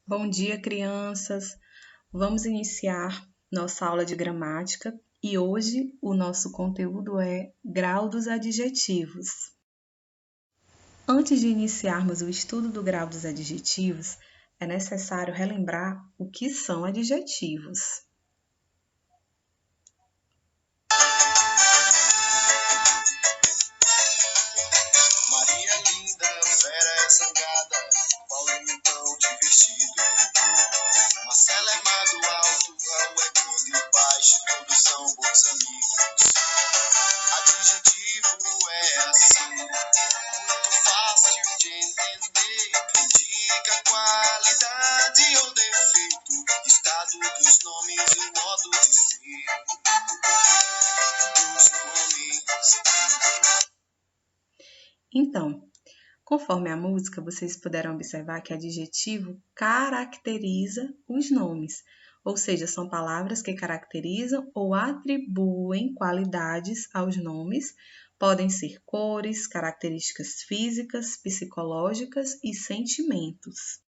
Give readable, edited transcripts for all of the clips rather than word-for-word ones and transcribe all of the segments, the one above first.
Bom dia, crianças! Vamos iniciar nossa aula de gramática e hoje o nosso conteúdo é grau dos adjetivos. Antes de iniciarmos o estudo do grau dos adjetivos, é necessário relembrar o que são adjetivos. Maria é linda, Vera é zangada, Paulinho tão divertido. Marcelo é magoado, Raul é gordo e baixo, todos são bons amigos. Adjetivo é assim, muito fácil de entender. Indica qualidade ou defeito, estado dos nomes, o modo de ser dos nomes. Então, conforme a música, vocês puderam observar que adjetivo caracteriza os nomes, ou seja, são palavras que caracterizam ou atribuem qualidades aos nomes, podem ser cores, características físicas, psicológicas e sentimentos.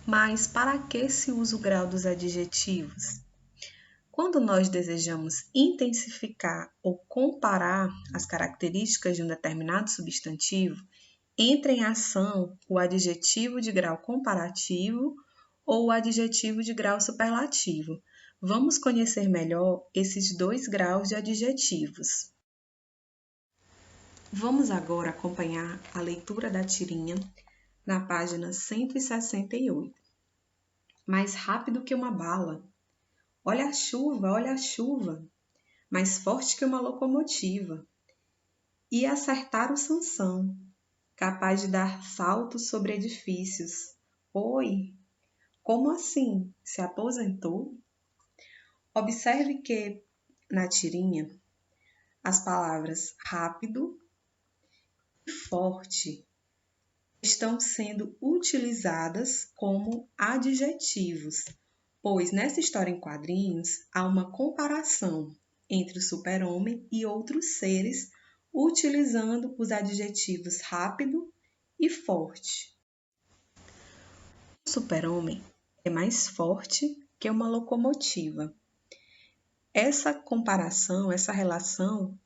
Mas para que se usa o grau dos adjetivos? Quando nós desejamos intensificar ou comparar as características de um determinado substantivo, entra em ação o adjetivo de grau comparativo ou o adjetivo de grau superlativo. Vamos conhecer melhor esses dois graus de adjetivos. Vamos agora acompanhar a leitura da tirinha na página 168. Mais rápido que uma bala. Olha a chuva, mais forte que uma locomotiva. E acertar o Sansão, capaz de dar saltos sobre edifícios. Oi, como assim? Se aposentou? Observe que, na tirinha, as palavras rápido e forte estão sendo utilizadas como adjetivos, pois nessa história em quadrinhos há uma comparação entre o super-homem e outros seres utilizando os adjetivos rápido e forte. O super-homem é mais forte que uma locomotiva. Essa comparação, essa relação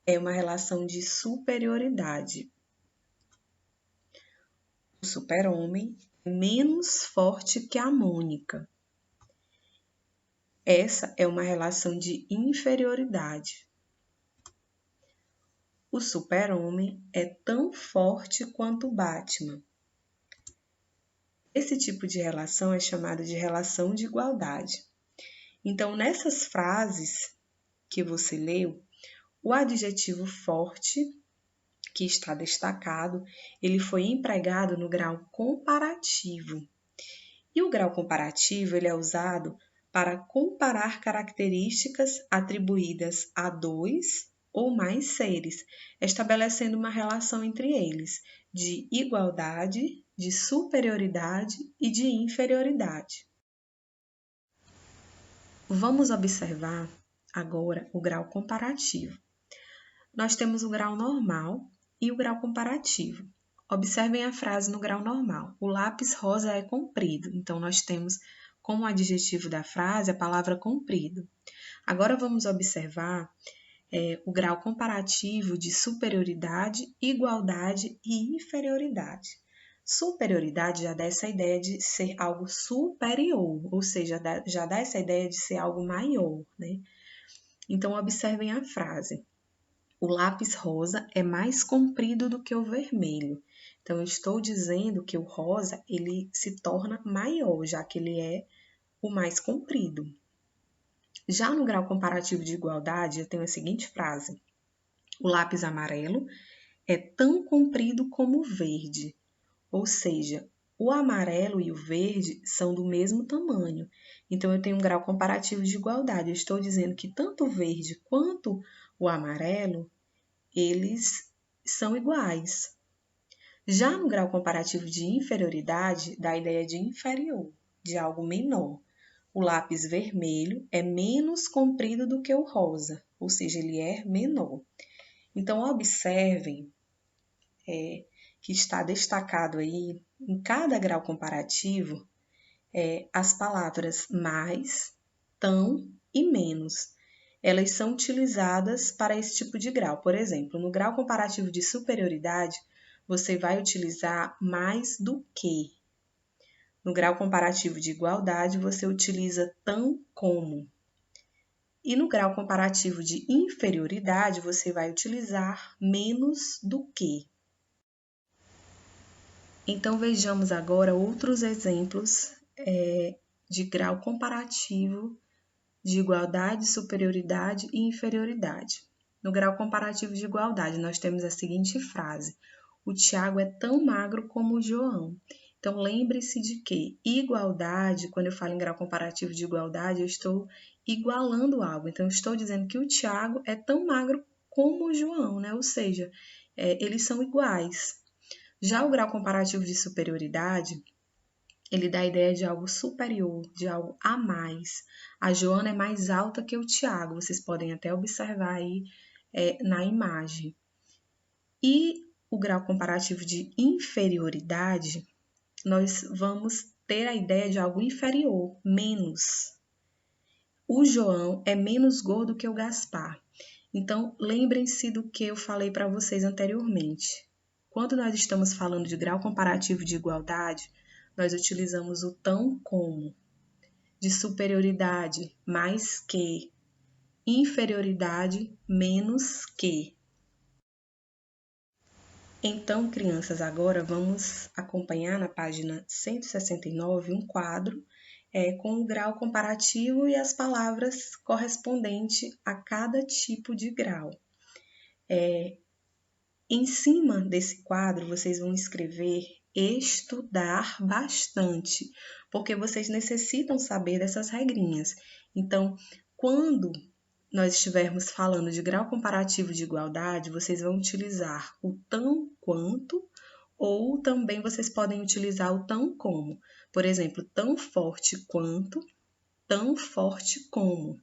é uma relação de superioridade. O super-homem é menos forte que a Mônica. Essa é uma relação de inferioridade. O super-homem é tão forte quanto o Batman. Esse tipo de relação é chamado de relação de igualdade. Então, nessas frases que você leu, o adjetivo forte, que está destacado, ele foi empregado no grau comparativo. E o grau comparativo ele é usado para comparar características atribuídas a dois ou mais seres, estabelecendo uma relação entre eles de igualdade, de superioridade e de inferioridade. Vamos observar agora o grau comparativo. Nós temos o grau normal e o grau comparativo. Observem a frase no grau normal. O lápis rosa é comprido. Então, nós temos como adjetivo da frase a palavra comprido. Agora, vamos observar o grau comparativo de superioridade, igualdade e inferioridade. Superioridade já dá essa ideia de ser algo superior, ou seja, já dá essa ideia de ser algo maior, né? Então, observem a frase. O lápis rosa é mais comprido do que o vermelho. Então, eu estou dizendo que o rosa ele se torna maior, já que ele é o mais comprido. Já no grau comparativo de igualdade, eu tenho a seguinte frase. O lápis amarelo é tão comprido como o verde, ou seja, o amarelo e o verde são do mesmo tamanho. Então, eu tenho um grau comparativo de igualdade. Eu estou dizendo que tanto o verde quanto o amarelo, eles são iguais. Já no grau comparativo de inferioridade, dá a ideia de inferior, de algo menor. O lápis vermelho é menos comprido do que o rosa, ou seja, ele é menor. Então, observem que está destacado aí em cada grau comparativo, as palavras mais, tão e menos, elas são utilizadas para esse tipo de grau. Por exemplo, no grau comparativo de superioridade, você vai utilizar mais do que. No grau comparativo de igualdade, você utiliza tão como. E no grau comparativo de inferioridade, você vai utilizar menos do que. Então, vejamos agora outros exemplos de grau comparativo de igualdade, superioridade e inferioridade. No grau comparativo de igualdade, nós temos a seguinte frase: o Tiago é tão magro como o João. Então, lembre-se de que igualdade, quando eu falo em grau comparativo de igualdade, eu estou igualando algo. Então, eu estou dizendo que o Tiago é tão magro como o João, né? Ou seja, eles são iguais. Já o grau comparativo de superioridade, ele dá a ideia de algo superior, de algo a mais. A Joana é mais alta que o Tiago, vocês podem até observar aí na imagem. E o grau comparativo de inferioridade, nós vamos ter a ideia de algo inferior, menos. O João é menos gordo que o Gaspar. Então, lembrem-se do que eu falei para vocês anteriormente. Quando nós estamos falando de grau comparativo de igualdade, nós utilizamos o tão como. De superioridade, mais que. Inferioridade, menos que. Então, crianças, agora vamos acompanhar na página 169 um quadro com o grau comparativo e as palavras correspondentes a cada tipo de grau. Em cima desse quadro, vocês vão escrever estudar bastante, porque vocês necessitam saber dessas regrinhas. Então, quando nós estivermos falando de grau comparativo de igualdade, vocês vão utilizar o tão quanto, ou também vocês podem utilizar o tão como. Por exemplo, tão forte quanto, tão forte como.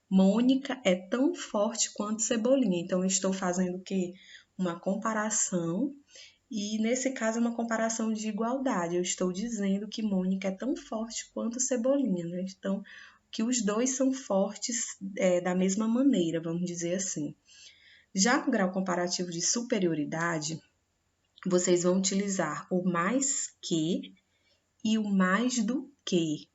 Mônica é tão forte quanto Cebolinha. Então, eu estou fazendo o quê? Uma comparação, e nesse caso é uma comparação de igualdade. Eu estou dizendo que Mônica é tão forte quanto Cebolinha, né? Então, que os dois são fortes da mesma maneira, vamos dizer assim. Já no grau comparativo de superioridade, vocês vão utilizar o mais que e o mais do que.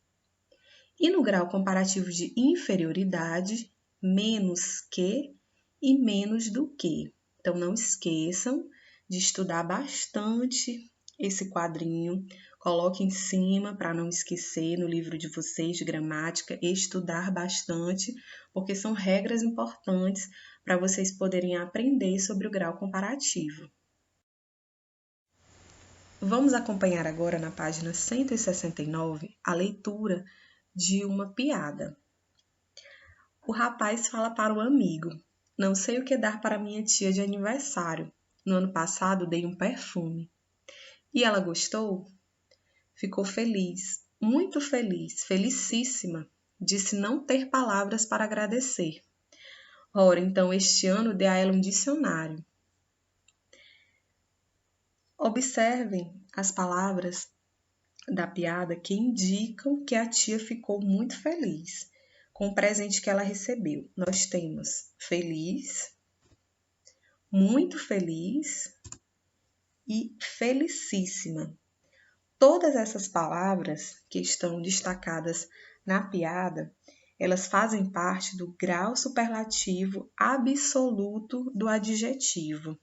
E no grau comparativo de inferioridade, menos que e menos do que. Então, não esqueçam de estudar bastante esse quadrinho. Coloque em cima para não esquecer no livro de vocês de gramática, estudar bastante, porque são regras importantes para vocês poderem aprender sobre o grau comparativo. Vamos acompanhar agora na página 169 a leitura de uma piada. O rapaz fala para o amigo: não sei o que dar para minha tia de aniversário. No ano passado dei um perfume. E ela gostou? Ficou feliz, muito feliz, felicíssima. Disse não ter palavras para agradecer. Ora, então este ano dê a ela um dicionário. Observem as palavras da piada que indicam que a tia ficou muito feliz com o presente que ela recebeu. Nós temos feliz, muito feliz e felicíssima. Todas essas palavras que estão destacadas na piada, elas fazem parte do grau superlativo absoluto do adjetivo.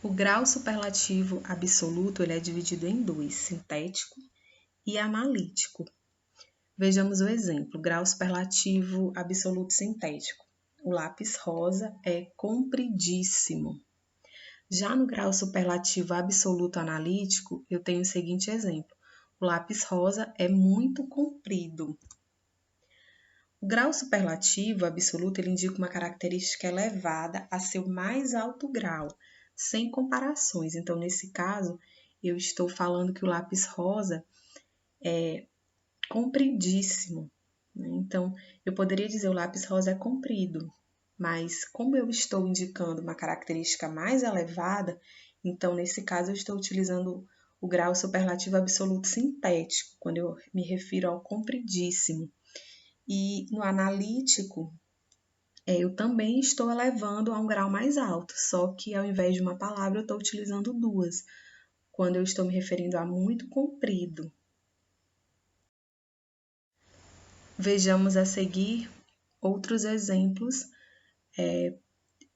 O grau superlativo absoluto ele é dividido em dois, sintético e analítico. Vejamos o exemplo, grau superlativo absoluto sintético. O lápis rosa é compridíssimo. Já no grau superlativo absoluto analítico, eu tenho o seguinte exemplo. O lápis rosa é muito comprido. O grau superlativo absoluto ele indica uma característica elevada a seu mais alto grau, sem comparações. Então, nesse caso, eu estou falando que o lápis rosa é compridíssimo. Então, eu poderia dizer o lápis rosa é comprido, mas como eu estou indicando uma característica mais elevada, Então, nesse caso, eu estou utilizando o grau superlativo absoluto sintético, quando eu me refiro ao compridíssimo. E no analítico, eu também estou elevando a um grau mais alto, só que ao invés de uma palavra, eu estou utilizando duas, quando eu estou me referindo a muito comprido. Vejamos a seguir outros exemplos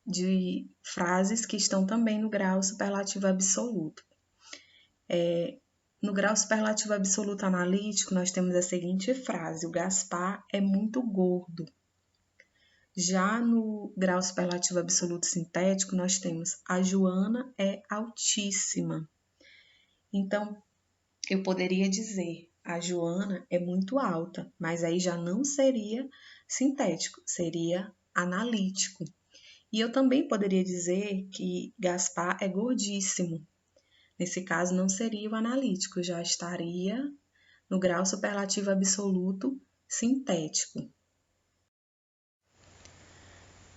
de frases que estão também no grau superlativo absoluto. No grau superlativo absoluto analítico, nós temos a seguinte frase: o Gaspar é muito gordo. Já no grau superlativo absoluto sintético, nós temos a Joana é altíssima. Então, eu poderia dizer a Joana é muito alta, mas aí já não seria sintético, seria analítico. E eu também poderia dizer que Gaspar é gordíssimo. Nesse caso, não seria o analítico, já estaria no grau superlativo absoluto sintético.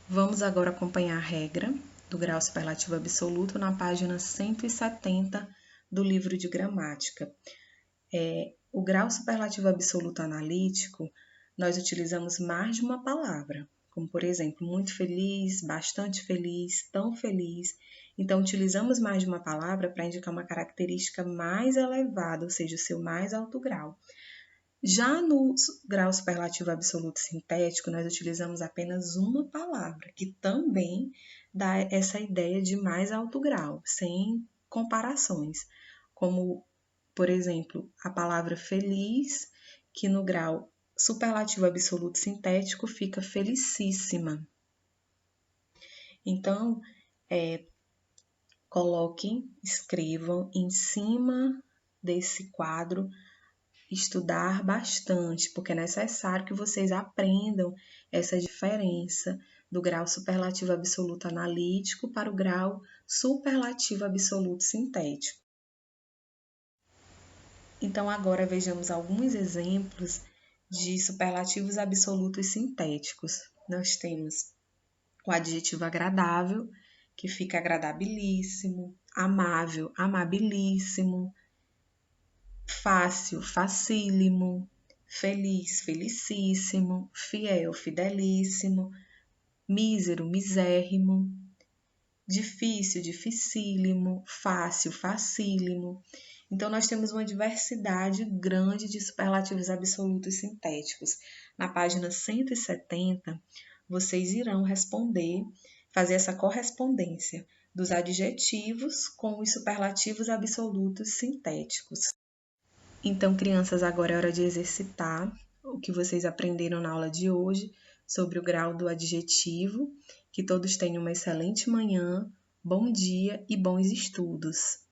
Vamos agora acompanhar a regra do grau superlativo absoluto na página 170 do livro de gramática. O grau superlativo absoluto analítico, nós utilizamos mais de uma palavra, como por exemplo, muito feliz, bastante feliz, tão feliz. Então, utilizamos mais de uma palavra para indicar uma característica mais elevada, ou seja, o seu mais alto grau. Já no grau superlativo absoluto sintético, nós utilizamos apenas uma palavra, que também dá essa ideia de mais alto grau, sem comparações, como, por exemplo, a palavra feliz, que no grau superlativo absoluto sintético fica felicíssima. Então, coloquem, escrevam em cima desse quadro estudar bastante, porque é necessário que vocês aprendam essa diferença do grau superlativo absoluto analítico para o grau superlativo absoluto sintético. Então, agora vejamos alguns exemplos de superlativos absolutos sintéticos. Nós temos o adjetivo agradável, que fica agradabilíssimo, amável, amabilíssimo, fácil, facílimo, feliz, felicíssimo, fiel, fidelíssimo, mísero, misérrimo, difícil, dificílimo, fácil, facílimo. Então, nós temos uma diversidade grande de superlativos absolutos sintéticos. Na página 170, vocês irão responder, fazer essa correspondência dos adjetivos com os superlativos absolutos sintéticos. Então, crianças, agora é hora de exercitar o que vocês aprenderam na aula de hoje sobre o grau do adjetivo. Que todos tenham uma excelente manhã, bom dia e bons estudos.